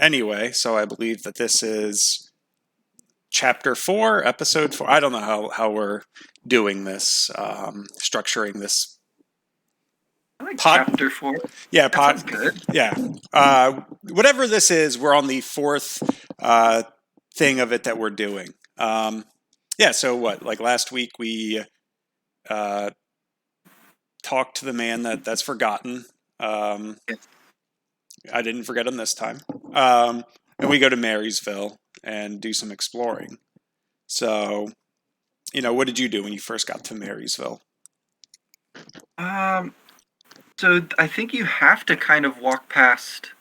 Anyway, so I believe that this is chapter 4, episode 4. I don't know how we're doing this, structuring this I like pod. chapter 4. Yeah, That sounds pod. good. Yeah. Whatever this is, we're on the fourth thing of it that we're doing. Yeah, so what? Like last week, we uh, talked to the man that's forgotten. Um, Yes. I didn't forget him this time. Um, and we go to Marysville and do some exploring. So, what did you do when you first got to Marysville? Um, so I think you have to kind of walk past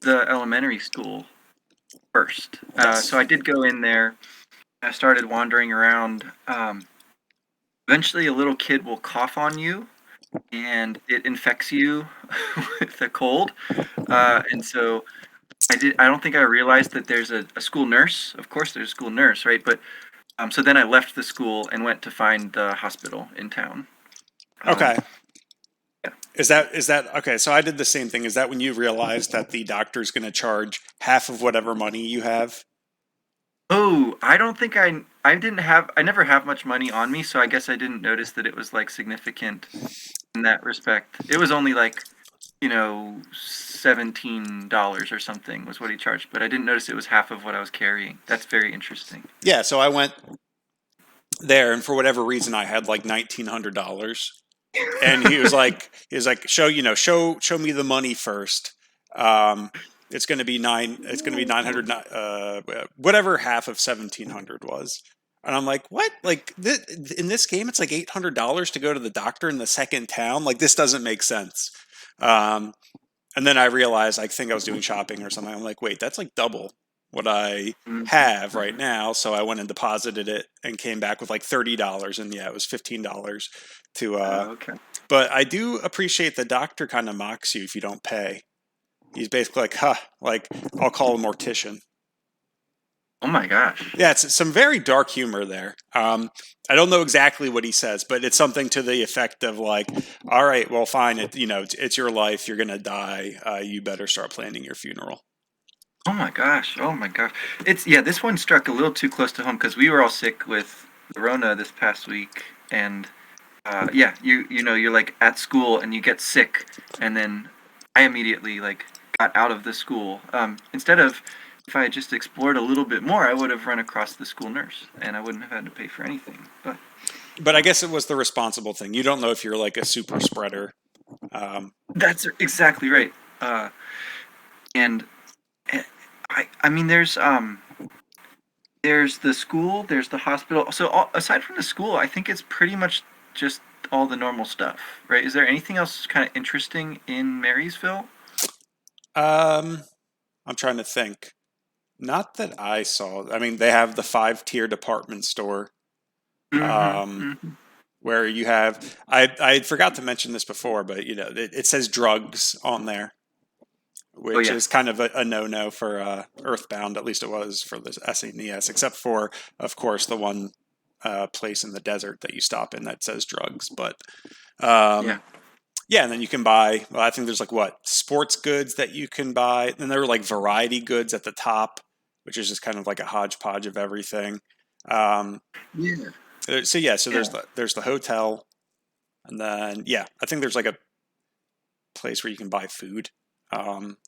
the elementary school first. So Yes. I did go in there. I started wandering around. Eventually, a little kid will cough on you, and it infects you with a cold. And so I did. I don't think I realized that there's a school nurse. Of course, there's a school nurse, right? But so then I left the school and went to find the hospital in town. Um, Okay. yeah. Is that okay? So I did the same thing. Is that when you realized that the doctor's going to charge half of whatever money you have? Oh, I don't think I never have much money on me, so I guess I didn't notice that it was like significant in that respect. It was only like, $17 or something was what he charged, but I didn't notice it was half of what I was carrying. That's very interesting. Yeah. So I went there, and for whatever reason, I had like $1,900, and he was like, show me the money first. Um, it's going to be nine. It's going to be 900. Whatever half of 1,700 was. And I'm like, what? Like in this game, it's like $800 to go to the doctor in the second town. Like this doesn't make sense. Um, and then I realized I think I was doing shopping or something. I'm like, wait, that's like double what I Mhm, have right mhm. now. So I went and deposited it and came back with like $30. And yeah, it was $15 to Okay. but I do appreciate the doctor kind of mocks you if you don't pay. He's basically like, huh, like I'll call a mortician. Oh my gosh. Yeah, it's some very dark humor there. I don't know exactly what he says, but it's something to the effect of like, all right, well, fine, it's your life, you're gonna die. You better start planning your funeral. Oh my gosh. Oh my gosh. This one struck a little too close to home because we were all sick with the Rona this past week, and yeah, you're like at school and you get sick, and then I immediately like got out of the school. Instead of if I had just explored a little bit more, I would have run across the school nurse, and I wouldn't have had to pay for anything. But But I guess it was the responsible thing. You don't know if you're like a super spreader. Um, that's exactly right. Uh, and I mean, there's the school, there's the hospital. So aside from the school, I think it's pretty much just all the normal stuff, right? Is there anything else kind of interesting in Marysville? um, I'm trying to think. Not that I saw. I mean, they have the 5 tier department store. Mm-hmm. Um, Mm-hmm. where you have I forgot to mention this before, but it says drugs on there, Oh which yeah. is kind of a no for Earthbound. At least it was for the SNES, except for of course the one place in the desert that you stop in that says drugs. But Yeah. um, yeah, and then you can buy. Well, I think there's like what sports goods that you can buy. Then there were like variety goods at the top, which is just kind of like a hodgepodge of everything. Um, Yeah. so yeah, so Yeah. there's the hotel. And then, yeah, I think there's like a place where you can buy food. Um,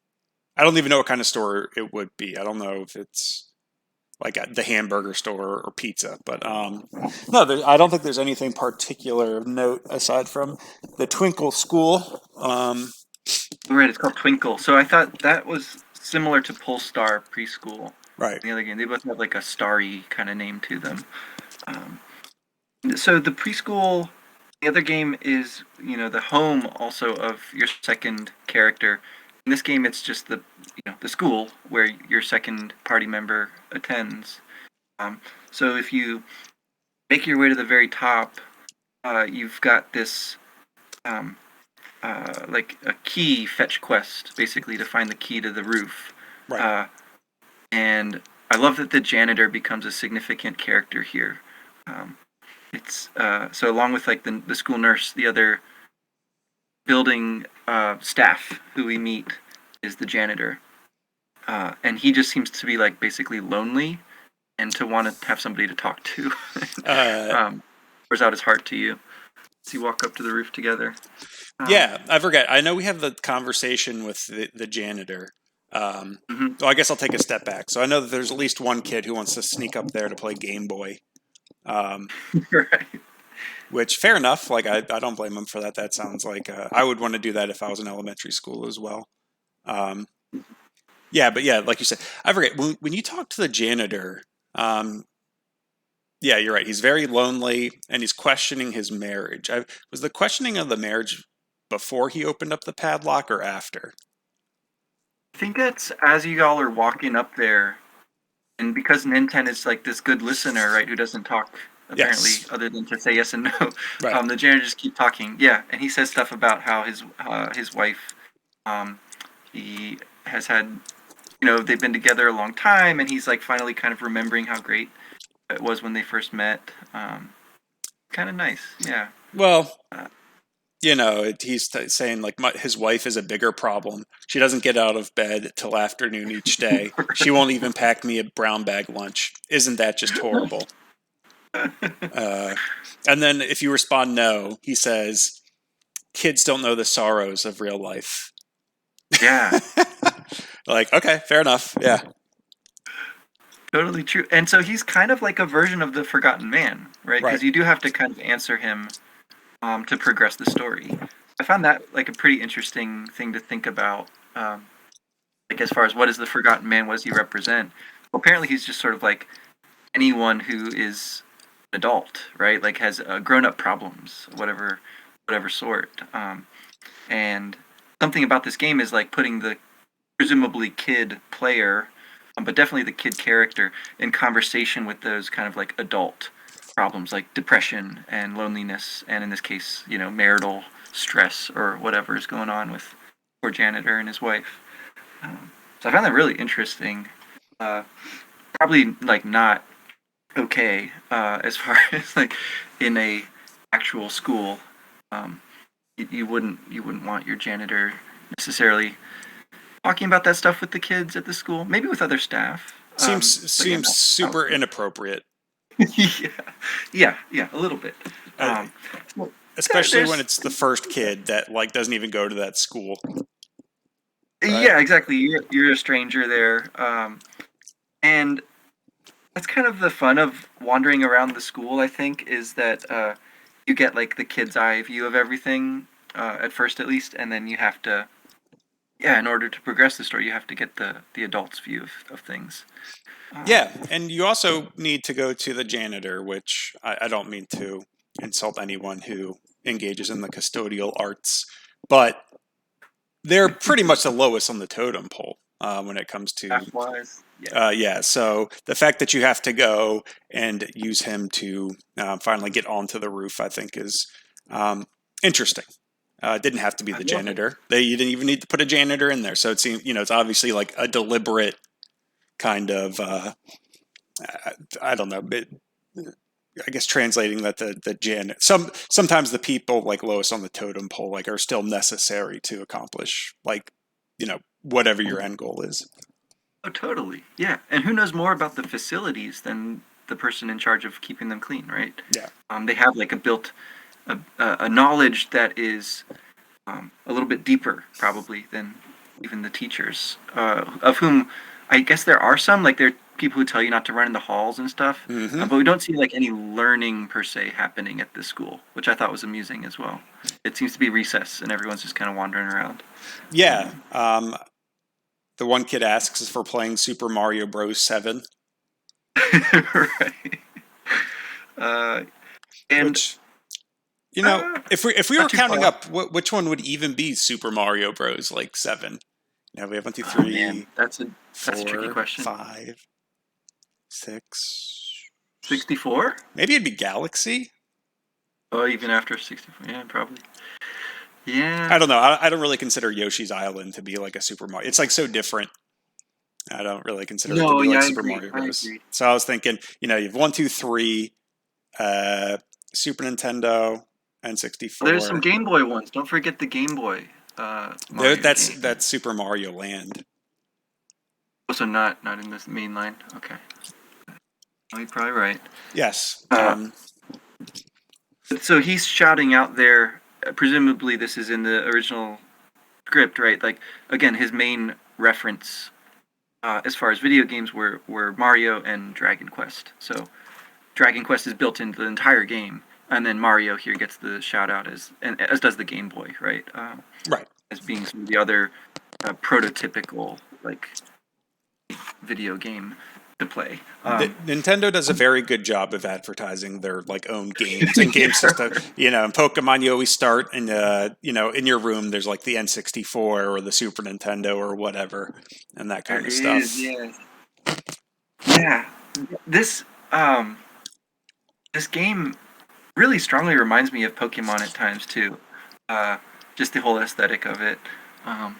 I don't even know what kind of store it would be. I don't know if it's like the hamburger store or pizza, but no, I don't think there's anything particular of note aside from the Twinkle School. Right, it's called Twinkle. So I thought that was similar to Polestar Preschool. Right. The other game, they both have like a starry kind of name to them. Um, so the preschool, the other game is the home also of your second character. In this game, it's just the school where your second party member attends. Um, so if you make your way to the very top, you've got this um, like a key fetch quest, basically to find the key to the roof. Right. Uh, and I love that the janitor becomes a significant character here. Um, it's so along with like the school nurse, the other building staff who we meet is the janitor. and he just seems to be like basically lonely and to want to have somebody to talk to. Uh, Pours out his heart to you as you walk up to the roof together. Um, yeah, I forget. I know we have the conversation with the janitor. mhm. Well, I guess I'll take a step back. So I know that there's at least one kid who wants to sneak up there to play Game Boy. Um, Right. which fair enough. Like I don't blame him for that. That sounds like I would want to do that if I was in elementary school as well. Um, yeah, but yeah, like you said, I forget when you talk to the janitor. Um, yeah, you're right. He's very lonely and he's questioning his marriage. Was the questioning of the marriage before he opened up the padlock or after? I think that's as you all are walking up there, and because Ninten is like this good listener, right, who doesn't talk apparently Yes. other than to say yes and no. Right. The janitor just keep talking. Yeah, and he says stuff about how his wife, um, he has had, they've been together a long time, and he's like finally kind of remembering how great it was when they first met. Kind of nice. Yeah. Well, Uh, he's saying like his wife is a bigger problem. She doesn't get out of bed till afternoon each day. She won't even pack me a brown bag lunch. Isn't that just horrible? Uh, and then if you respond no, he says, "Kids don't know the sorrows of real life." yeah. Like, okay, fair enough. Yeah, Totally true. And so he's kind of like a version of the Forgotten Man, right? right. Because you do have to kind of answer him to progress the story. I found that like a pretty interesting thing to think about. Like as far as what is the Forgotten Man, what does he represent? Well, apparently he's just sort of like anyone who is adult, right? Like has grown-up problems, whatever sort. And something about this game is like putting the presumably kid player, but definitely the kid character in conversation with those kind of like adult problems like depression and loneliness, and in this case, marital stress or whatever is going on with poor janitor and his wife. So I found that really interesting. Uh, Probably like not okay as far as like in a actual school. Um, you wouldn't want your janitor necessarily talking about that stuff with the kids at the school, maybe with other staff. But yeah, Seems not super inappropriate, yeah, yeah, a little bit. uh, Um, well, especially when there's it's the first kid that like doesn't even go to that school, right? yeah, exactly. You're a stranger there, and that's kind of the fun of wandering around the school. I think is that you get like the kid's eye view of everything at first, at least, and then you have to, yeah, in order to progress the story, you have to get the adult's view of things. Um, Yeah, and you also need to go to the janitor, which I don't mean to insult anyone who engages in the custodial arts, but they're pretty much the lowest on the totem pole when it comes to Staff wise, yeah. yeah. So the fact that you have to go and use him to finally get onto the roof, I think, is um, interesting. It didn't have to be I the love it. janitor. You didn't even need to put a janitor in there. So it seems, it's obviously like a deliberate kind of I don't know. I guess translating that the janitor sometimes the people like lowest on the totem pole like are still necessary to accomplish like whatever your end goal is. Oh, totally. Yeah. And who knows more about the facilities than the person in charge of keeping them clean, right? Yeah. They have like a knowledge that is a little bit deeper, probably, than even the teachers, of whom I guess there are some, like there are people who tell you not to run in the halls and stuff, Hmm. but we don't see like any learning per se happening at this school, which I thought was amusing as well. It seems to be recess and everyone's just kind of wandering around. Yeah. The one kid asks if we're playing Super Mario Bros. 7, Right. Uh, and which uh, if we were not too counting far off. up, which one would even be Super Mario Bros. Like 7? We have one, two, Oh man, three, that's a tricky four, question. 5, 6. 64? Maybe it'd be Galaxy. Oh, even after 64? Yeah, probably. I Yeah. don't know. I don't really consider Yoshi's Island to be like a Super Mario. It's like so different. I don't really consider it to No, be yeah, like I Super agree. Mario I Bros. agree. So I was thinking, you have one, two, three, uh, Super Nintendo, There's some N64. Game Boy ones. Don't forget the Game Boy Mario That's game. Super Mario Land. Also not in this main line. Okay. Oh, you're probably right. Yes. Uh, so he's shouting out there. Presumably, this is in the original script, right? Like, again, his main reference as far as video games were Mario and Dragon Quest. So Dragon Quest is built into the entire game, and then Mario here gets the shout out as does the Game Boy, right? Right. As being some of the other prototypical like video game to play. Nintendo does a very good job of advertising their like own games and game system. You know, in Pokemon, you always start in in your room. There's like the N64 or the Super Nintendo or whatever, and that kind There of is, stuff. yeah, yeah. This um, this game really strongly reminds me of Pokemon at times too. Uh, just the whole aesthetic of it, um,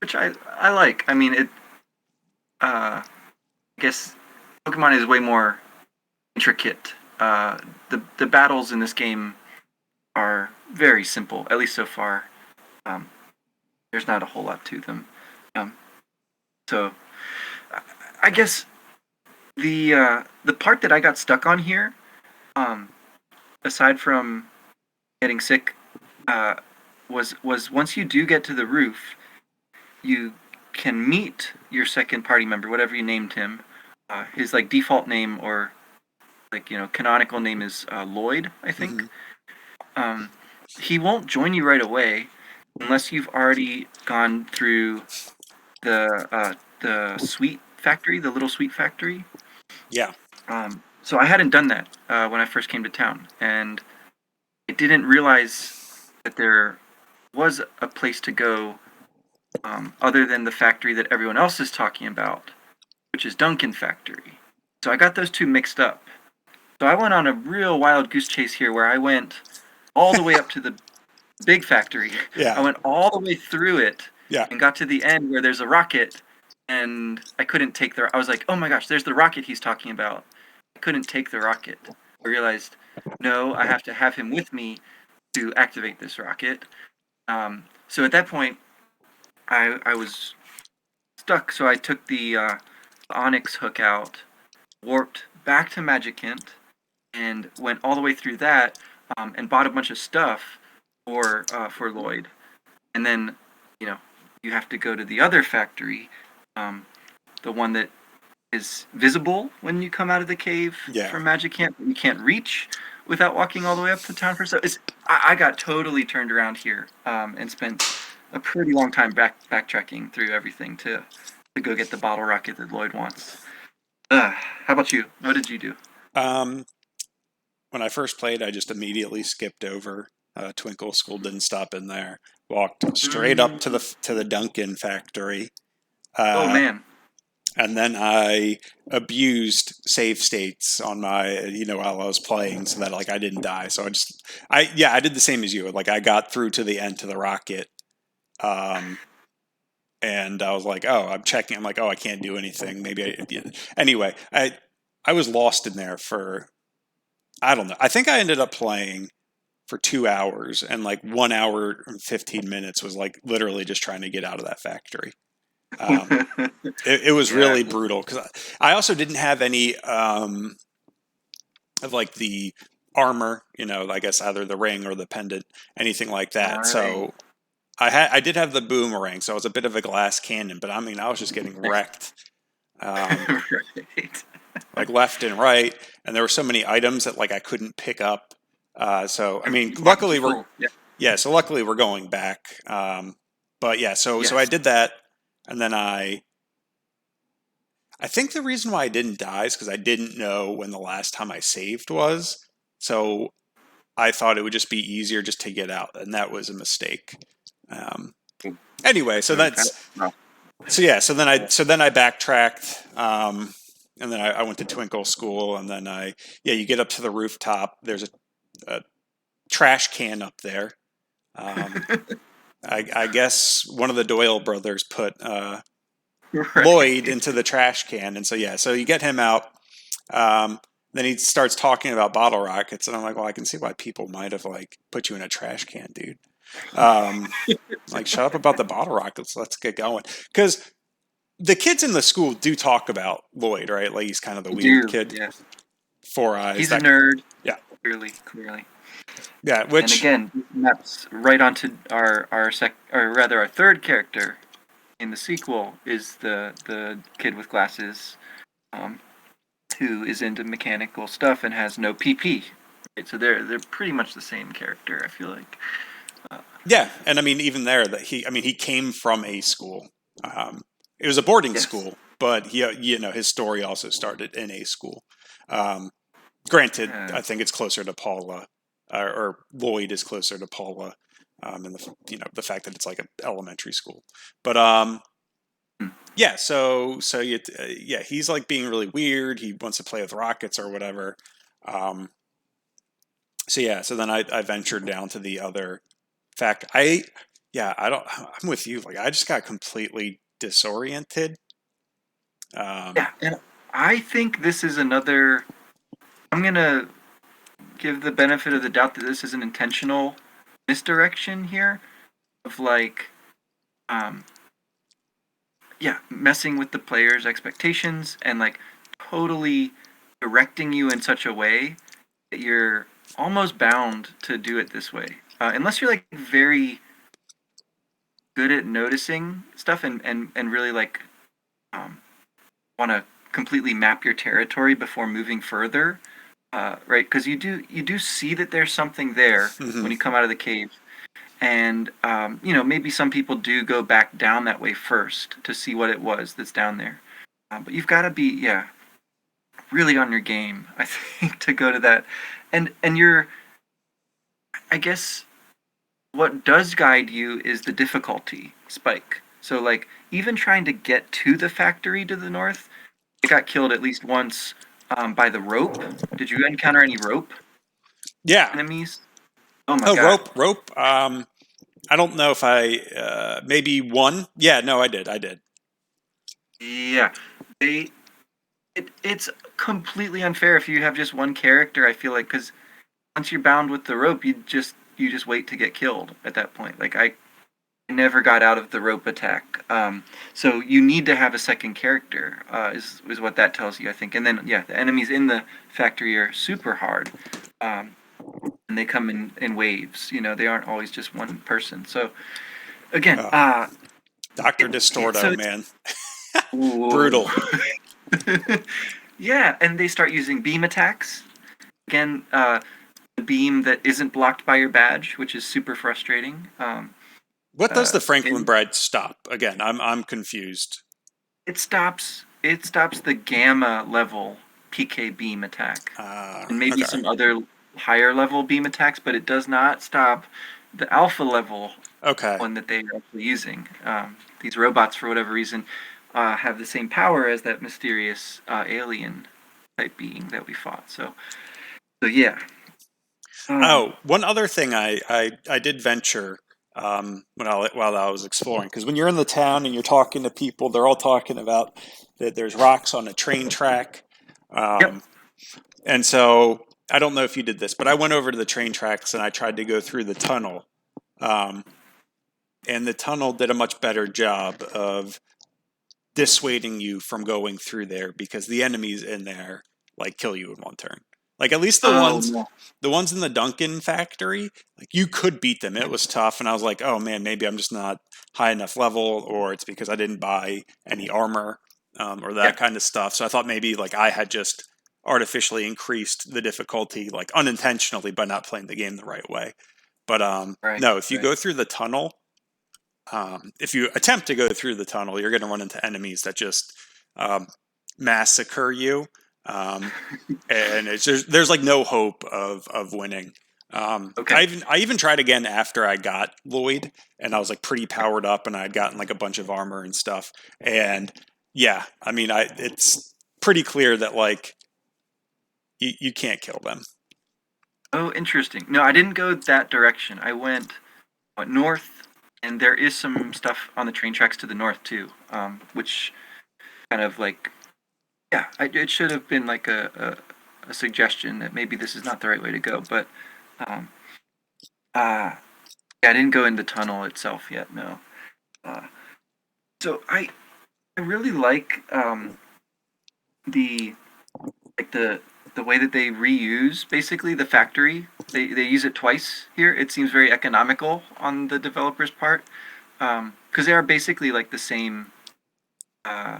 which I like. I mean, it. I guess Pokemon is way more intricate. The battles in this game are very simple, at least so far. Um, there's not a whole lot to them. Um, so I guess the part that I got stuck on here, um, aside from getting sick, uh, was once you do get to the roof, you can meet your second party member, whatever you named him. His like default name or like canonical name is Lloyd, I think. Hmm. Um, he won't join you right away unless you've already gone through the sweet factory, the little sweet factory. Yeah. So I hadn't done that when I first came to town, and I didn't realize that there was a place to go other than the factory that everyone else is talking about, which is Duncan Factory. So I got those two mixed up. So I went on a real wild goose chase here where I went all the way up to the big factory. I Yeah. went all the way through it Yeah. and got to the end where there's a rocket, and I couldn't take the. I was like, oh my gosh, there's the rocket he's talking about. I couldn't take the rocket. I realized, no, I have to have him with me to activate this rocket. So at that point, I was stuck. So I took the Onyx hook out, warped back to Magicant, and went all the way through that, and bought a bunch of stuff for Lloyd. And then, you know, you have to go to the other factory, um, the one that is visible when you come out of the cave Yeah. from Magicant, but you can't reach without walking all the way up to town for stuff. I got totally turned around here, and spent a pretty long time backtracking through everything to go get the bottle rocket that Lloyd wants. How about you? What did you do? Um, when I first played, I just immediately skipped over Twinkle School. Didn't stop in there. Walked straight up to Mm. the Duncan factory. Oh Uh, man. and then I abused save states on my while I was playing so that like I didn't die. So I did the same as you. Like I got through to the end to the rocket, um, and I was like, oh, I'm checking. I'm like, oh, I can't do anything. Maybe anyway. I was lost in there for I don't know. I think I ended up playing for 2 hours, and like 1 hour and 15 minutes was like literally just trying to get out of that factory. Um, it was Yeah. really brutal because I also didn't have any of like the armor, I guess either the ring or the pendant, anything like that. Right. So I did have the boomerang, so I was a bit of a glass cannon, but I mean I was just getting wrecked, um, Right. like left and right, and there were so many items that like I couldn't pick up. So I mean, Pockets are luckily we're full. Yeah. yeah, so luckily we're going back. But yeah, so I Yes. did that, and then I think the reason why I didn't die is because I didn't know when the last time I saved was. So I thought it would just be easier just to get out, and that was a mistake. Um, anyway, so Really fast. that's No. so yeah. So then I backtracked, and then I went to Twinkle School, and then you get up to the rooftop. There's a trash can up there. Um, I guess one of the Doyle brothers put Lloyd Right. into the trash can, and so yeah, so you get him out. Um, then he starts talking about bottle rockets, and I'm like, well, I can see why people might have like put you in a trash can, dude. Um, like, shut up about the bottle rockets. Let's get going. Because the kids in the school do talk about Lloyd, right? Like he's kind of the I weird do, kid, yes. four eyes. He's a That nerd, yeah, clearly. yeah. And Which again, maps right onto or rather our third character in the sequel is the kid with glasses, um, who is into mechanical stuff and has no PP. Right? So they're pretty much the same character. I feel like. Uh, yeah, and I mean even there that I mean he came from a school. Um, it was a boarding yes. school, but his story also started in a school. Um, Granted, Yeah. I think it's closer to Paula, or Lloyd is closer to Paula, and the fact that it's like an elementary school. But Hmm. yeah, yeah, he's like being really weird. He wants to play with rockets or whatever. Um, so yeah, so then I ventured down to the other fact. I don't. I'm with you. Like I just got completely disoriented. Um, Yeah, and I think this is another. I'm gonna give the benefit of the doubt that this is an intentional misdirection here of like, um, yeah, messing with the player's expectations and like totally directing you in such a way that you're almost bound to do it this way. Unless you're like very good at noticing stuff and really like um, want to completely map your territory before moving further, right? Because you do see that there's something there mhm. when you come out of the cave, and maybe some people do go back down that way first to see what it was that's down there. But you've got to be, yeah, really on your game, I think, to go to that, and you're, I guess, what does guide you is the difficulty spike. So like even trying to get to the factory to the north, I got killed at least once by the rope. Did you encounter any rope Yeah. enemies? Oh my Oh, god. rope. I don't know if I maybe one. Yeah, no, I did. I did. Yeah. They it's completely unfair if you have just one character, I feel like, cuz once you're bound with the rope, you just wait to get killed at that point. Like I never got out of the rope attack. So you need to have a second character, is what that tells you, I think. And then yeah, the enemies in the factory are super hard, um, and they come in waves. They aren't always just one person. So again, Uh, Doctor so Distorto, it's man, whoa. brutal. Yeah, and they start using beam attacks again. The beam that isn't blocked by your badge, which is super frustrating. What does the Franklin And bread stop? Again, I'm confused. it stops the gamma level PK beam attack, and maybe Okay, some other higher level beam attacks, but it does not stop the alpha level okay. one that they are actually using. These robots, for whatever reason, have the same power as that mysterious alien type being that we fought. So yeah. Um, Oh, one other thing I did venture while I was exploring, because when you're in the town and you're talking to people, they're all talking about that there's rocks on a train track. yep. Um, and so I don't know if you did this, but I went over to the train tracks and I tried to go through the tunnel. Um, and the tunnel did a much better job of dissuading you from going through there because the enemies in there like kill you in one turn. Like at least Oh no. the ones in the Duncan factory, like you could beat them. It was tough, and I was like, oh man, maybe I'm just not high enough level, or it's because I didn't buy any armor or Yeah. that kind of stuff. So I thought maybe like I had just artificially increased the difficulty, like unintentionally, by not playing the game the right way. But Right. no, if you Right. go through the tunnel, if you attempt to go through the tunnel, you're going to run into enemies that just um, massacre you, um, and there's like no hope of winning. Okay. I even tried again after I got Lloyd, and I was like pretty powered up, and I had gotten like a bunch of armor and stuff. And yeah, I mean, it's pretty clear that like you can't kill them. Oh, interesting. No, I didn't go that direction. I went north, and there is some stuff on the train tracks to the north too, which kind of like, yeah, it should have been like a suggestion that maybe this is not the right way to go. But um, yeah, I didn't go in the tunnel itself yet. No. Uh, so I I really like the like the way that they reuse basically the factory. They use it twice here. It seems very economical on the developer's part because they are basically like the same uh,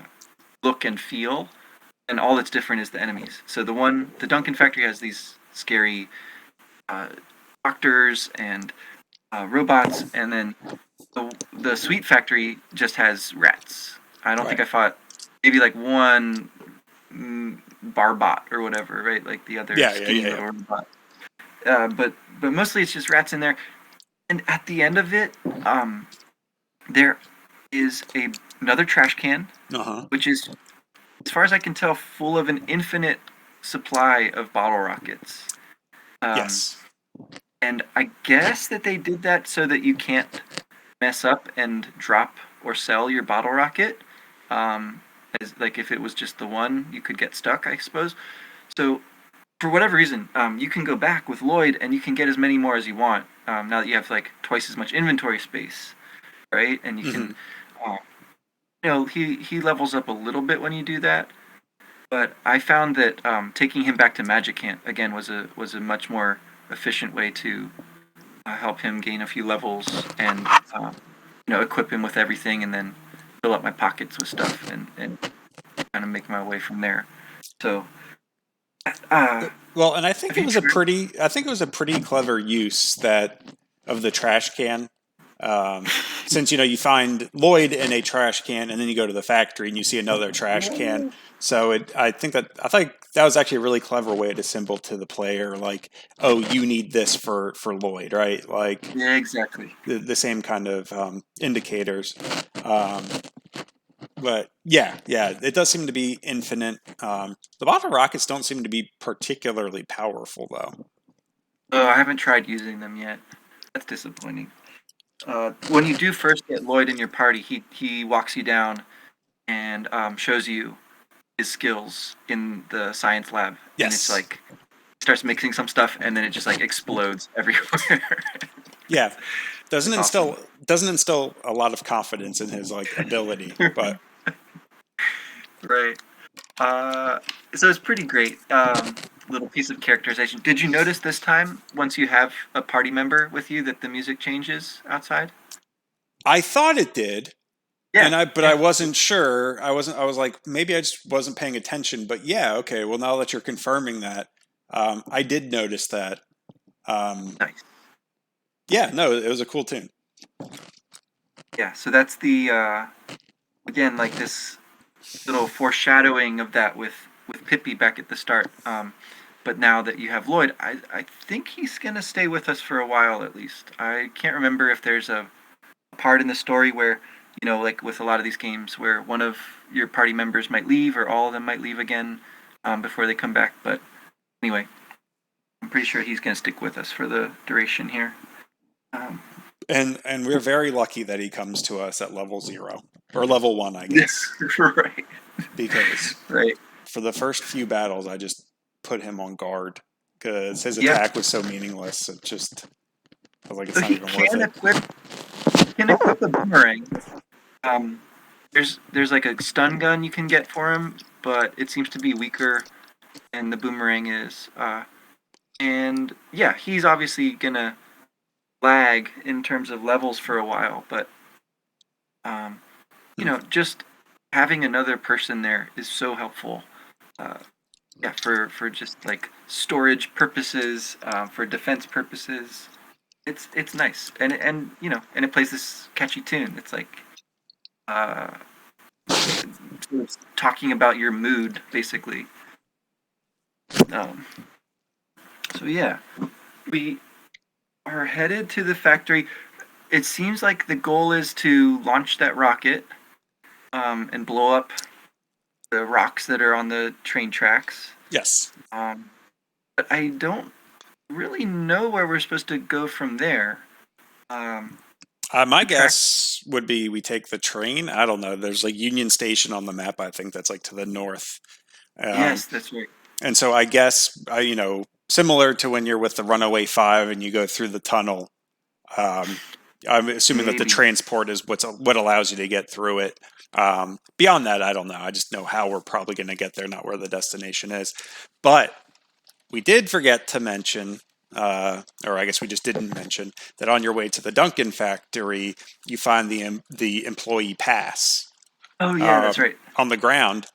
look and feel, and all that's different is the enemies. So the Duncan factory has these scary uh, doctors and robots, and then the Sweet Factory just has rats. I don't think Right. I fought maybe like one Barbot or whatever, right? Like the other Yeah, yeah, skinny yeah, yeah. little robot. But mostly it's just rats in there. And at the end of it, there is another trash can, Uh-huh. which is, as far as I can tell, full of an infinite supply of bottle rockets. Um, Yes. and I guess that they did that so that you can't mess up and drop or sell your bottle rocket. Um, as like if it was just the one, you could get stuck, I suppose. So for whatever reason, you can go back with Lloyd and you can get as many more as you want. Now that you have like twice as much inventory space, right? And you Hmm. can, uh, he levels up a little bit when you do that. But I found that taking him back to Magic Camp again was a much more efficient way to help him gain a few levels and equip him with everything, and then fill up my pockets with stuff and kind of make my way from there. So, Well, and I think have it you was a tried? pretty, I think it was a pretty clever use that of the trash can. Since you find Lloyd in a trash can, and then you go to the factory and you see another trash can. So I think that was actually a really clever way to symbol to the player, like, oh, you need this for Lloyd, right? Like Yeah, exactly. the same kind of indicators. Um, but yeah, yeah, it does seem to be infinite. The bottle rockets don't seem to be particularly powerful, though. Oh, I haven't tried using them yet. That's disappointing. When you do first get Lloyd in your party, he walks you down and shows you his skills in the science lab, and it's Yes, like starts mixing some stuff, and then it just like explodes everywhere. yeah, It's awesome. doesn't instill a lot of confidence in his like ability, but Right. Uh, so it's pretty great. Little piece of characterization. Did you notice this time, once you have a party member with you, that the music changes outside? I thought it did, Yeah, but I yeah. wasn't sure. I was like, maybe I just wasn't paying attention. But yeah, okay. Well, now that you're confirming that, I did notice that. Um, Nice. yeah, no, it was a cool tune. Yeah, so that's the again like this little foreshadowing of that with Pippi back at the start. But now that you have Lloyd, I think he's gonna stay with us for a while at least. I can't remember if there's a part in the story where like with a lot of these games where one of your party members might leave or all of them might leave again before they come back. But anyway, I'm pretty sure he's gonna stick with us for the duration here. Um, And we're very lucky that he comes to us at level 0 or level 1, I guess, right, because right. for the first few battles, I just put him on guard because his Yeah. attack was so meaningless. It just I was like, it's So not even worth it. he can equip a boomerang. Um, there's like a stun gun you can get for him, but it seems to be weaker than the boomerang is. And yeah, he's obviously gonna lag in terms of levels for a while, but um, Hmm. just having another person there is so helpful. Uh, yeah, for just like storage purposes, for defense purposes, it's nice, and and it plays this catchy tune. It's like uh, sort of talking about your mood, basically. Um, so yeah, we are headed to the factory. It seems like the goal is to launch that rocket and blow up the rocks that are on the train tracks. Yes. Um, but I don't really know where we're supposed to go from there. Um, My the track. guess would be we take the train. I don't know. There's like Union Station on the map. I think that's like to the north. Um, Yes, that's right. and so I guess similar to when you're with the Runaway Five and you go through the tunnel. Um, I'm assuming that the Maybe. transport is what allows you to get through it. Beyond that, I don't know. I just know how we're probably going to get there, not where the destination is. But we did forget to mention, or I guess we just didn't mention, that on your way to the Duncan factory, you find the employee pass Oh yeah, uh, that's right. on the ground.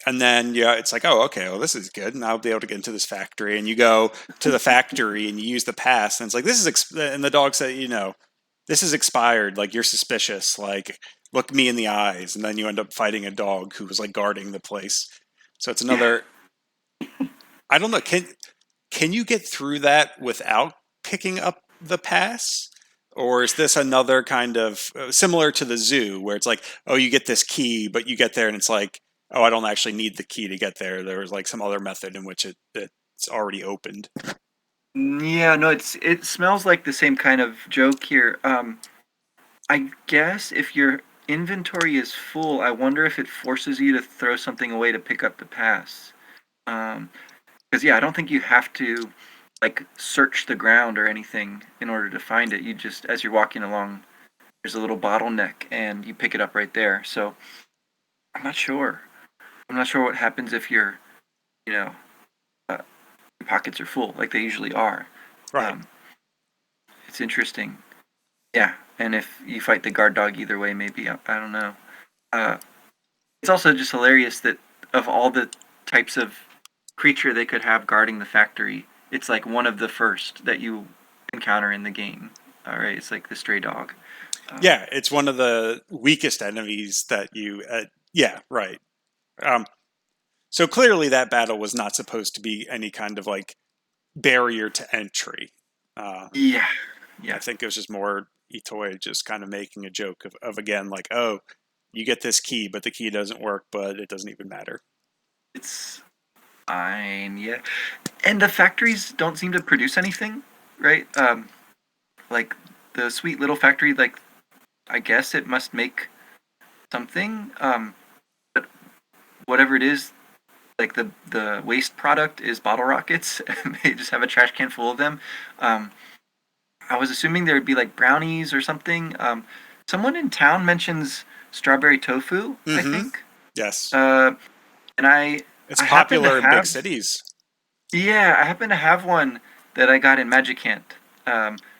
And then yeah, it's like, oh, okay, well, this is good, and I'll be able to get into this factory. And you go to the factory and you use the pass, and it's like and the dog said, this is expired. Like you're suspicious. Like look me in the eyes, and then you end up fighting a dog who was like guarding the place. So it's Yeah. another. I don't know. Can you get through that without picking up the pass? Or is this another kind of similar to the zoo where it's like, oh, you get this key, but you get there and it's like, oh, I don't actually need the key to get there. There was like some other method in which it's already opened. Yeah, no, it smells like the same kind of joke here. I guess if your inventory is full, I wonder if it forces you to throw something away to pick up the pass. Um, because yeah, I don't think you have to like search the ground or anything in order to find it. You just as you're walking along, there's a little bottleneck and you pick it up right there. So I'm not sure. I'm not sure what happens if you know, your pockets are full like they usually are. Right. Um, it's interesting. Yeah, and if you fight the guard dog either way, maybe I don't know. Uh, it's also just hilarious that of all the types of creature they could have guarding the factory, it's like one of the first that you encounter in the game. All right, it's like the stray dog. Um, Yeah, it's one of the weakest enemies that yeah, right. Um, so clearly that battle was not supposed to be any kind of like barrier to entry. Uh, yeah, I yeah. think it was just more Itoi just kind of making a joke of again like, oh, you get this key, but the key doesn't work, but it doesn't even matter. It's fine. Yeah, and the factories don't seem to produce anything, right? Like the sweet little factory, like I guess it must make something. But whatever it is, like the waste product is bottle rockets, and they just have a trash can full of them. Um, I was assuming there would be like brownies or something. Someone in town mentions strawberry tofu, I Mm-hmm. think, Yes, uh, and it's I happen to popular in big have cities. yeah I happen to have one that I got in Magicant.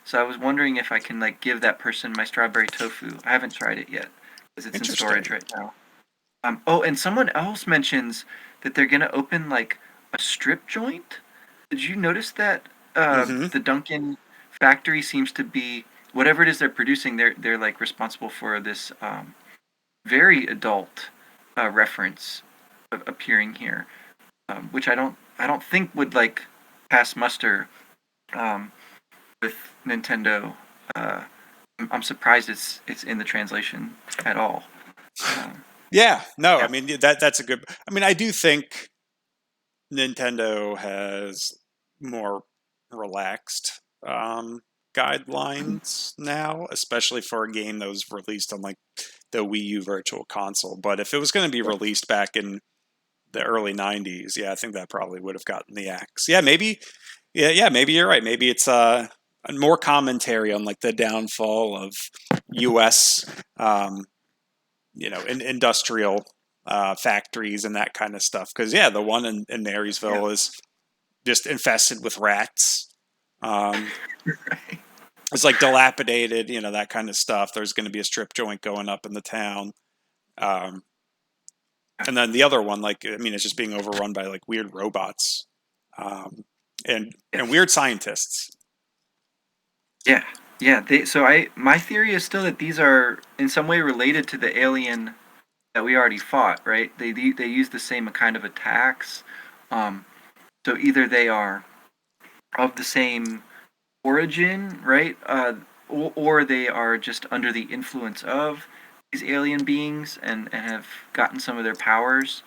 So I was wondering if I can like give that person my strawberry tofu. I haven't tried it yet because it's in storage Interesting. right now. Oh, and someone else mentions that they're gonna open like a strip joint. Did you notice that Mm-hmm. the Dunkin' factory seems to be whatever it is they're producing? They're like responsible for this very adult reference appearing here, which I don't think would like pass muster um, with Nintendo. Uh, I'm surprised it's in the translation at all. Um, Yeah, no, I yeah. mean that's a good. I mean, I do think Nintendo has more relaxed guidelines now, especially for a game that was released on like the Wii U Virtual Console. But if it was going to be released back in the early '90s, yeah, I think that probably would have gotten the axe. Yeah, maybe. Yeah, maybe you're right. Maybe it's more commentary on like the downfall of U.S. Um, industrial factories and that kind of stuff. Because yeah, the one in Yeah. Marysville is just infested with rats. Um, Right. it's like dilapidated, that kind of stuff. There's going to be a strip joint going up in the town. Um, and then the other one, like, I mean, it's just being overrun by like weird robots um, and Yes. weird scientists. Yeah. Yeah. So my theory is still that these are in some way related to the alien that we already fought, right? They use the same kind of attacks. Um, so either they are of the same origin, right? Or they are just under the influence of these alien beings and have gotten some of their powers.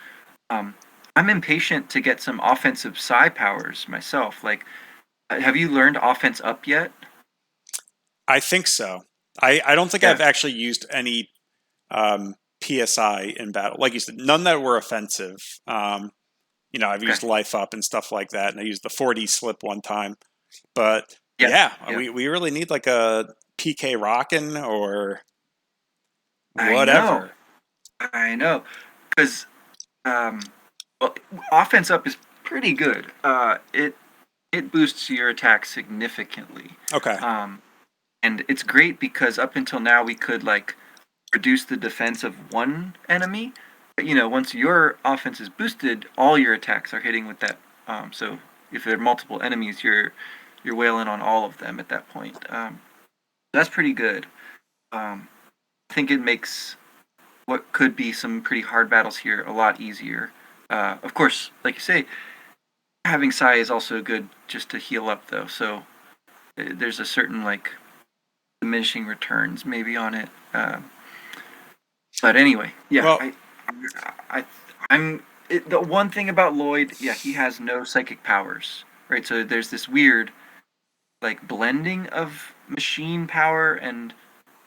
Um, I'm impatient to get some offensive psi powers myself. Like, have you learned offense up yet? I think so. I don't think Yeah. I've actually used any PSI in battle. Like you said, none that were offensive. I've Okay. used life up and stuff like that, and I used the 40 slip one time. But Yeah. yeah, Yeah. we really need like a PK rockin' or I know, whatever. I know, because um, well, offense up is pretty good. It boosts your attack significantly. Okay. Um, and it's great because up until now we could like reduce the defense of one enemy, but once your offense is boosted, all your attacks are hitting with that. So if there are multiple enemies, you're wailing on all of them at that point. That's pretty good. Um, I think it makes what could be some pretty hard battles here a lot easier. Of course, like you say, having Sai is also good just to heal up though. So there's a certain like diminishing returns maybe on it. But anyway, yeah, Well, I, I'm the one thing about Lloyd. Yeah, he has no psychic powers, right? So there's this weird like blending of machine power and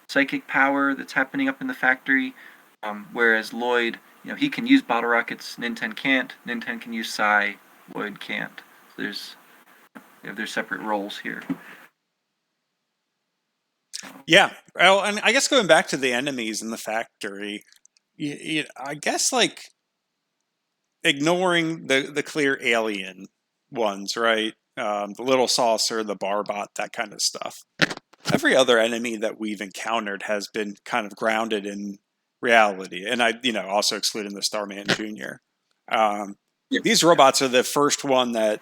psychic power that's happening up in the factory. Whereas Lloyd, he can use bottle rockets. Ninten can't. Ninten can use Psy. Lloyd can't. So there's separate roles here. yeah. Well, and I guess going back to the enemies in the factory, I guess like ignoring the clear alien ones, right? The little saucer, the barbot, that kind of stuff. Every other enemy that we've encountered has been kind of grounded in reality, and also excluding the Starman Junior. Um, Yeah. these robots are the first one that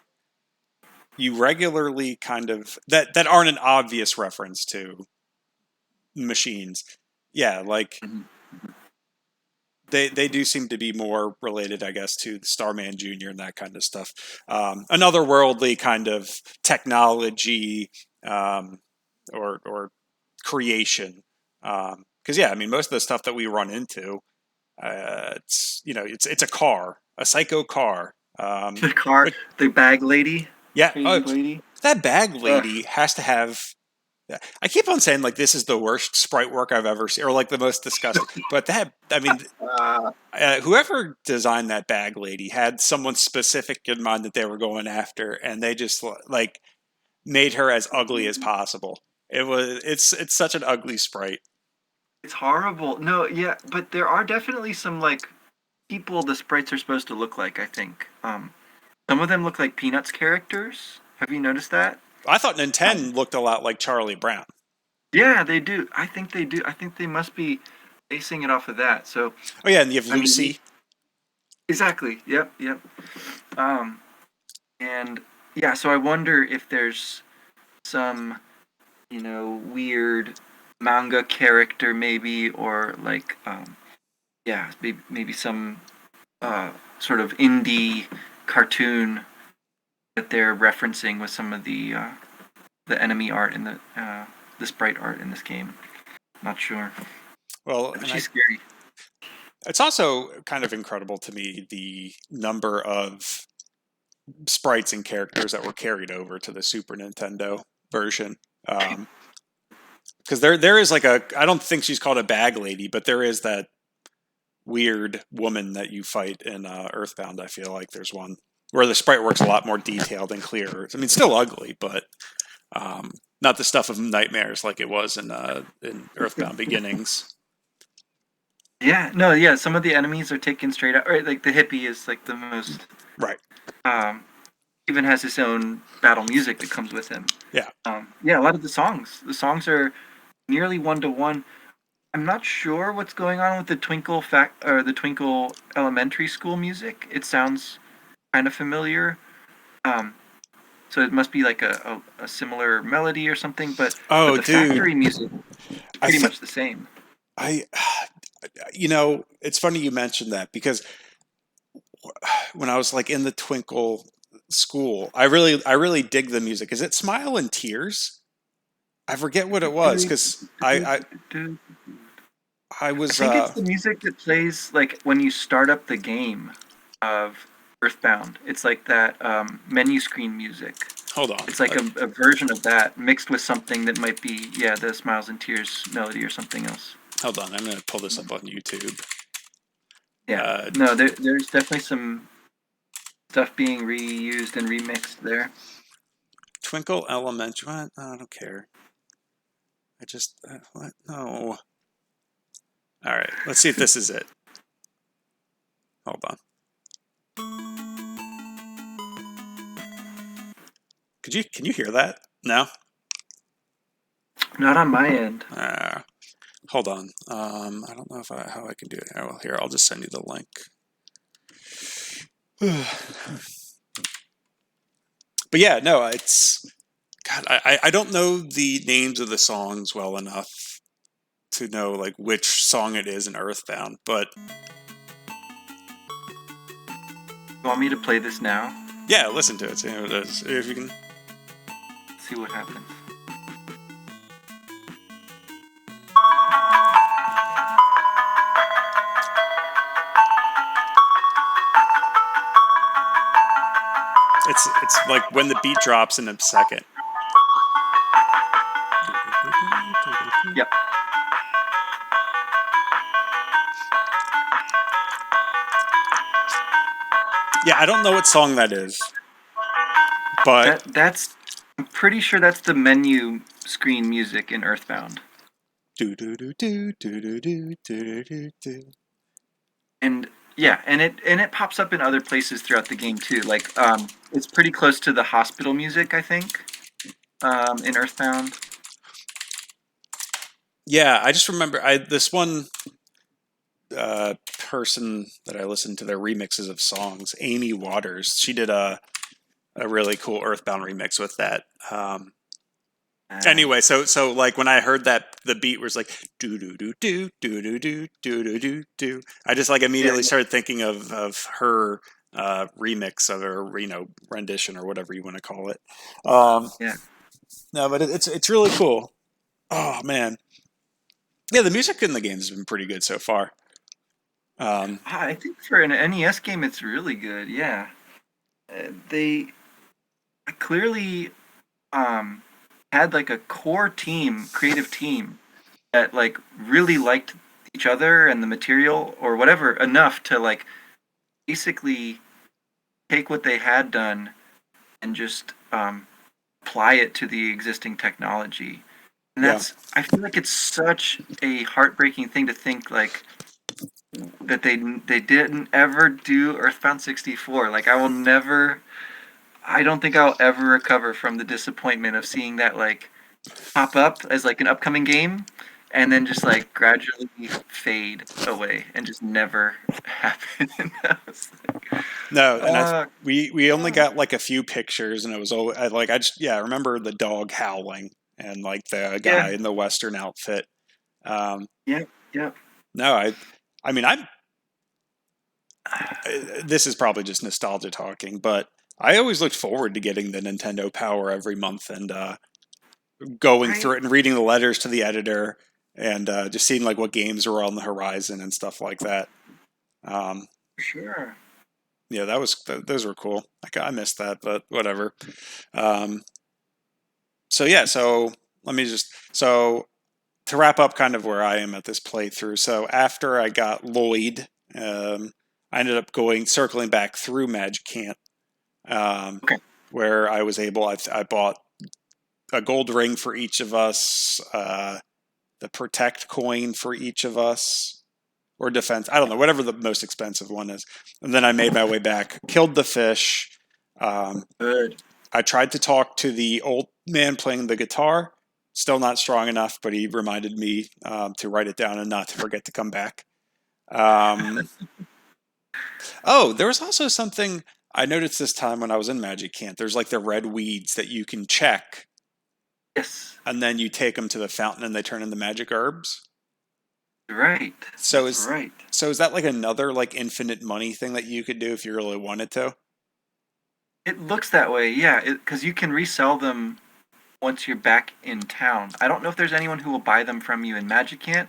you regularly kind of that aren't an obvious reference to machines. Yeah, like Mm-hmm. they do seem to be more related, I guess, to the Starman Junior and that kind of stuff. Another worldly kind of technology um, or creation. Because yeah, I mean, most of the stuff that we run into, it's a car, a psycho car. The car, But the bag lady, yeah, crazy lady. that bag Ugh. lady has to have. I keep on saying like this is the worst sprite work I've ever seen, or like the most disgusting. But that, I mean, Uh, whoever designed that bag lady had someone specific in mind that they were going after, and they just like made her as ugly as possible. It's such an ugly sprite. it's horrible. No, yeah, but there are definitely some like people the sprites are supposed to look like. I think. Some of them look like Peanuts characters. Have you noticed that? I thought Um, Nintendo looked a lot like Charlie Brown. yeah, they do. I think they do. I think they must be basing it off of that. So, Oh yeah, and you have I mean, Lucy. exactly. Yep, yep. Um, and yeah, so I wonder if there's some, weird manga character maybe, or like, yeah, maybe some sort of indie cartoon that they're referencing with some of the enemy art and the sprite art in this game. Not sure, Well, but and she's scary. it's also kind of incredible to me the number of sprites and characters that were carried over to the Super Nintendo version. Because there is like I don't think she's called a bag lady, but there is that weird woman that you fight in Earthbound. I feel like there's one where the sprite work's a lot more detailed and clearer. I mean, still ugly, but not the stuff of nightmares like it was in Earthbound Beginnings. Yeah, no, yeah. Some of the enemies are taken straight out. Right, like the hippie is like the most. Right. Um, even has his own battle music that comes with him. Yeah. Yeah, a lot of the songs are nearly one to one. I'm not sure what's going on with the the Twinkle Elementary School music. It sounds kind of familiar. Um, so it must be like a similar melody or something. But Oh, the dude. factory music is I pretty think much the same. I. It's funny you mentioned that because when I was like in the Twinkle school, I really dig the music. Is it Smile and Tears? I forget what it was because I I was think it's the music that plays like when you start up the game of Earthbound. It's like that menu screen music. hold on. It's like a version of that mixed with something that might be, yeah, the Smiles and Tears melody or something else. Hold on. I'm gonna pull this up on YouTube. Yeah. Uh, No, there's definitely some stuff being reused and remixed there. Twinkle Elementary. What? I don't care. I just what? No. All right, let's see if this is it. Hold on. Can you hear that? No. Not on my end. Uh, Hold on. I don't know if how I can do it. Oh, well, here I'll just send you the link. But yeah, no, it's God. I don't know the names of the songs well enough to know like which song it is in Earthbound. But You want me to play this now? yeah, listen to it. See what it is. If you can. See what happens. It's like when the beat drops in a second. Yep. Yeah, I don't know what song that is, but That's. I'm pretty sure that's the menu screen music in Earthbound. do do do do do do do do do do. And yeah, and it pops up in other places throughout the game too. Like it's pretty close to the hospital music, I think, in Earthbound. Yeah, I just remember I this one person that I listened to their remixes of songs, Amy Waters. She did a really cool Earthbound remix with that. Anyway, Nice. so like when I heard that the beat was like do do do do do do do do do do do, I just like Yeah, immediately started thinking of her remix of her rendition or whatever you want to call it. Um, yeah. no, but it's really cool. Oh man, yeah, the music in the game has been pretty good so far. Um, I think for an NES game, it's really good. Yeah, they clearly um, had like a core team, creative team that like really liked each other and the material or whatever enough to like basically take what they had done and just apply it to the existing technology. And yeah, that's I feel like it's such a heartbreaking thing to think like that they didn't ever do Earthbound 64. Like I don't think I'll ever recover from the disappointment of seeing that like pop up as like an upcoming game and then just like gradually fade away and just never happen. And I was like, no, and I uh, we only got like a few pictures, and it was always I just I remember the dog howling and like the yeah, guy in the western outfit. Um, yeah, yeah. no, I mean this is probably just nostalgia talking, but I always looked forward to getting the Nintendo Power every month and going through Right, it and reading the letters to the editor and just seeing like what games were on the horizon and stuff like that. Um, for sure. yeah, those were cool. I missed that, but whatever. Um, so yeah, so let me just so to wrap up kind of where I am at this playthrough. So after I got Lloyd, I ended up going circling back through Magicant, um, Okay. where I was able. I bought a gold ring for each of us, the protect coin for each of us, or defense. I don't know, whatever the most expensive one is. And then I made my way back, killed the fish. Um, Good. I tried to talk to the old man playing the guitar. Still not strong enough, but he reminded me to write it down and not to forget to come back. Um, oh, there was also something I noticed this time when I was in Magic Camp. There's like the red weeds that you can check, Yes. and then you take them to the fountain and they turn into magic herbs. Right. So That's is right. so is that like another like infinite money thing that you could do if you really wanted to? It looks that way, yeah, because you can resell them once you're back in town. I don't know if there's anyone who will buy them from you in Magicant.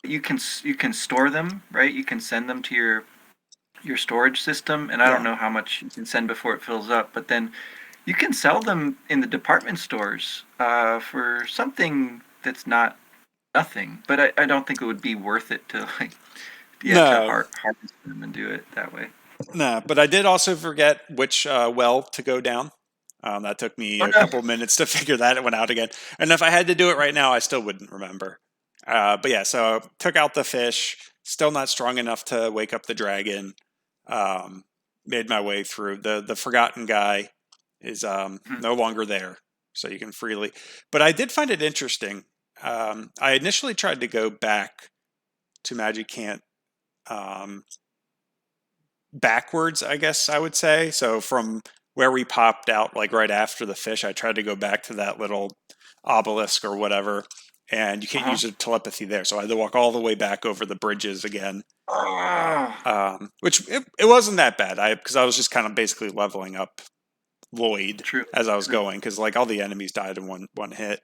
But you can store them, right? You can send them to your storage system, and I don't Yeah. know how much you can send before it fills up. But then you can sell them in the department stores for something that's not nothing. But I don't think it would be worth it to like yeah to No, harvest them and do it that way. no. But I did also forget which well to go down. That took me Oh a no. couple minutes to figure that one out again. And if I had to do it right now, I still wouldn't remember. But yeah, so took out the fish. Still not strong enough to wake up the dragon. Um, Made my way through. The forgotten guy is Mhm. no longer there, so you can freely. But I did find it interesting. I initially tried to go back to Magic Camp um, backwards, I guess I would say. So from where we popped out, like right after the fish, I tried to go back to that little obelisk or whatever, and you can't Uh-huh. use your telepathy there. So I had to walk all the way back over the bridges again, Oh, which it wasn't that bad. Because I was just kind of basically leveling up Lloyd true. as I was True. going, because like all the enemies died in one hit.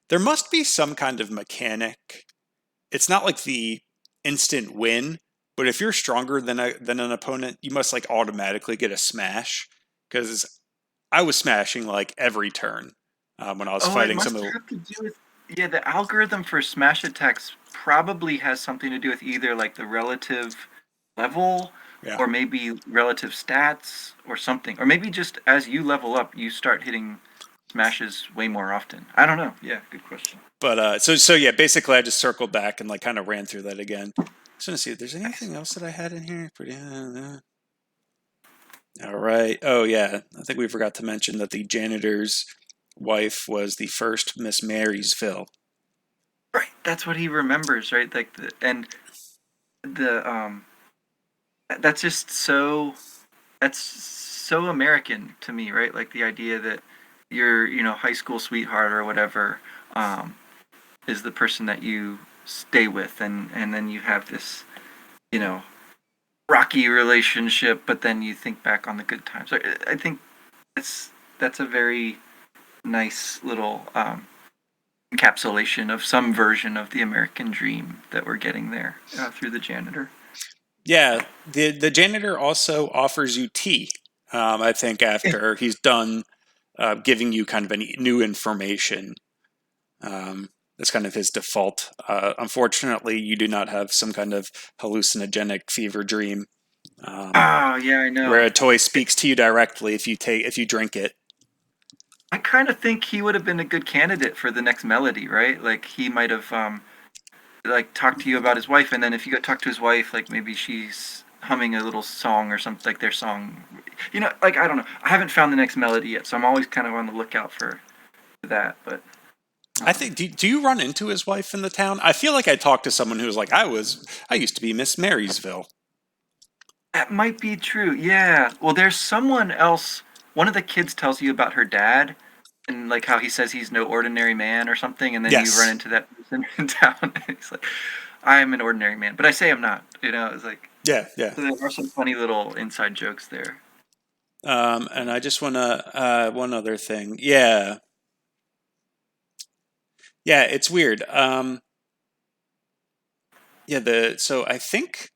There must be some kind of mechanic. It's not like the instant win, but if you're stronger than an opponent, you must like automatically get a smash. Because I was smashing like every turn when I was Oh, it fighting some must of the have to do with, yeah, the algorithm for smash attacks probably has something to do with either like the relative level yeah. or maybe relative stats or something. Or maybe just as you level up, you start hitting smashes way more often. I don't know. Yeah, good question. But so yeah, basically I just circled back and like kind of ran through that again. Just want to see if there's Nice. anything else that I had in here. Pretty. All right. Oh yeah, I think we forgot to mention that the janitor's wife was the first Miss Marysville. Right, that's what he remembers, right? Like the that's just so that's so American to me, right? Like the idea that your, high school sweetheart or whatever, um, is the person that you stay with, and then you have this, you know, rocky relationship, but then you think back on the good times. I think that's that's a very nice little encapsulation of some version of the American dream that we're getting there through the janitor. Yeah, the janitor also offers you tea. I think Yeah, after he's done giving you kind of any new information, that's kind of his default. Unfortunately, you do not have some kind of hallucinogenic fever dream oh yeah, I where know. a toy speaks to you directly if you drink it. I kind of think he would have been a good candidate for the next melody, right? Like he might have like talked to you about his wife, and then if you got talked to his wife, like maybe she's humming a little song or something, like their song. Like I don't know. I haven't found the next melody yet, so I'm always kind of on the lookout for that. But I um, think. Do you run into his wife in the town? I feel like I talked to someone who was like, I used to be Miss Marysville. that might be true. Yeah. Well, there's someone else. One of the kids tells you about her dad, and like how he says he's no ordinary man or something, and then you run Yes. into that person in town. And he's like, "I'm an ordinary man," but I say I'm not. It's like Yeah. Yeah. so there are some funny little inside jokes there. And I just want to one other thing. Yeah. Yeah. It's weird. Yeah. The so I think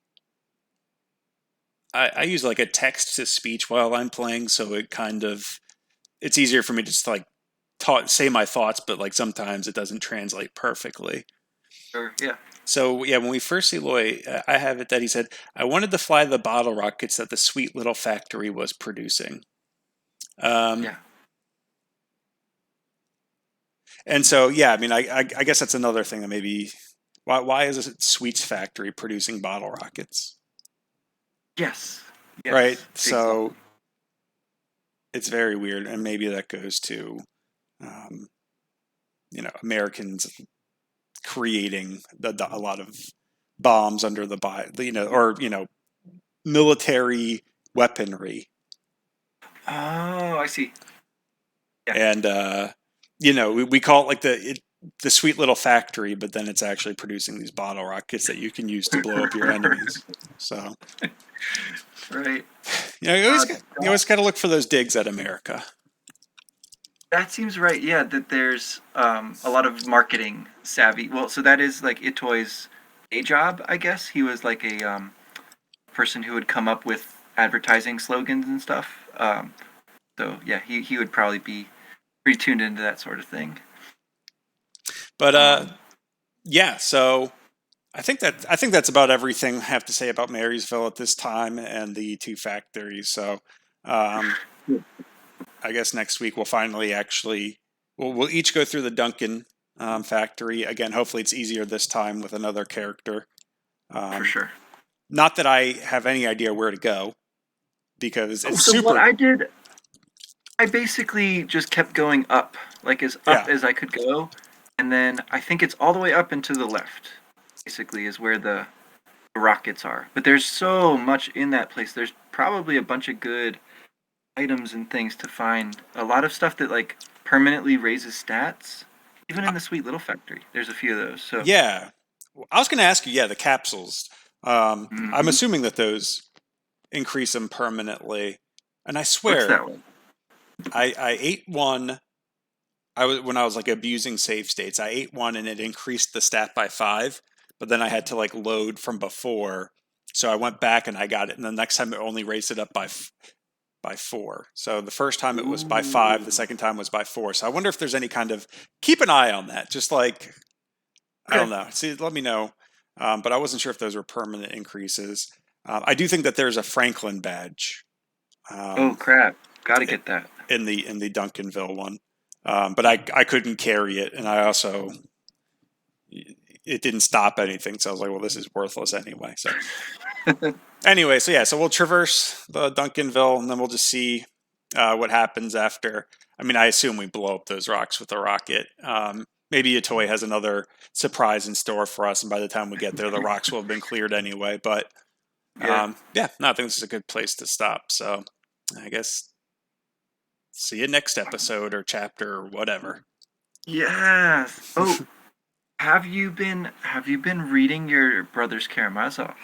I use like a text to speech while I'm playing, so it's easier for me to just like say my thoughts, but like sometimes it doesn't translate perfectly. Or yeah, So yeah, when we first see Loy, I have it that he said, "I wanted to fly the bottle rockets that the sweet little factory was producing." Um, yeah. and so yeah, I mean, I guess that's another thing that maybe why is a sweets factory producing bottle rockets, Yes. right? Yes. So Exactly. it's very weird, and maybe that goes to um, Americans creating a lot of bombs under or military weaponry, Oh, I see. Yeah. and we call it like the sweet little factory, but then it's actually producing these bottle rockets that you can use to blow up your enemies. So Right. you always That got to look for those digs at America. that seems right. Yeah, that there's a lot of marketing savvy. Well, so that is like Itoi's day job, I guess. He was like a person who would come up with advertising slogans and stuff. So yeah, he would probably be pretty tuned into that sort of thing. But Um, yeah, so I think that's about everything I have to say about Marysville at this time and the two factories. So um, I guess next week we'll finally actually we'll each go through the Duncan factory again. Hopefully, it's easier this time with another character. for Um, sure. Not that I have any idea where to go because Oh, it's so what super. I did, I basically just kept going up, like as up Yeah, as I could go, and then I think it's all the way up and to the left. Basically, is where the rockets are. But there's so much in that place. There's probably a bunch of good items and things to find. A lot of stuff that like permanently raises stats. Even in the Sweet Little Factory, there's a few of those. So, yeah. I was going to ask you. Yeah, the capsules. I'm mhm. assuming that those increase them permanently. And I What's swear, that one? I ate one. I was when I was like abusing save states. I ate one and it increased the stat by 5, but then I had to like load from before. So I went back and I got it, and the next time it only raised it up by 4. So the first time it was by 5, the Ooh. second time was by 4. So I wonder if there's any kind of keep an eye on that. Just like I Okay. don't know. See, let me know. But I wasn't sure if those were permanent increases. I do think that there's a Franklin badge Oh um, crap! Gotta get that. in the Duncanville one, but I couldn't carry it, and I also it didn't stop anything. So I was like, well, this is worthless anyway. So anyway, so yeah, so we'll traverse the Duncanville, and then we'll just see what happens after. I mean, I assume we blow up those rocks with the rocket. Maybe a toy has another surprise in store for us, and by the time we get there, the rocks will have been cleared anyway. But Yeah. yeah, no, I think this is a good place to stop. So I guess see you next episode or chapter or whatever. Yes. Oh, have you been reading your brother's Karamazov?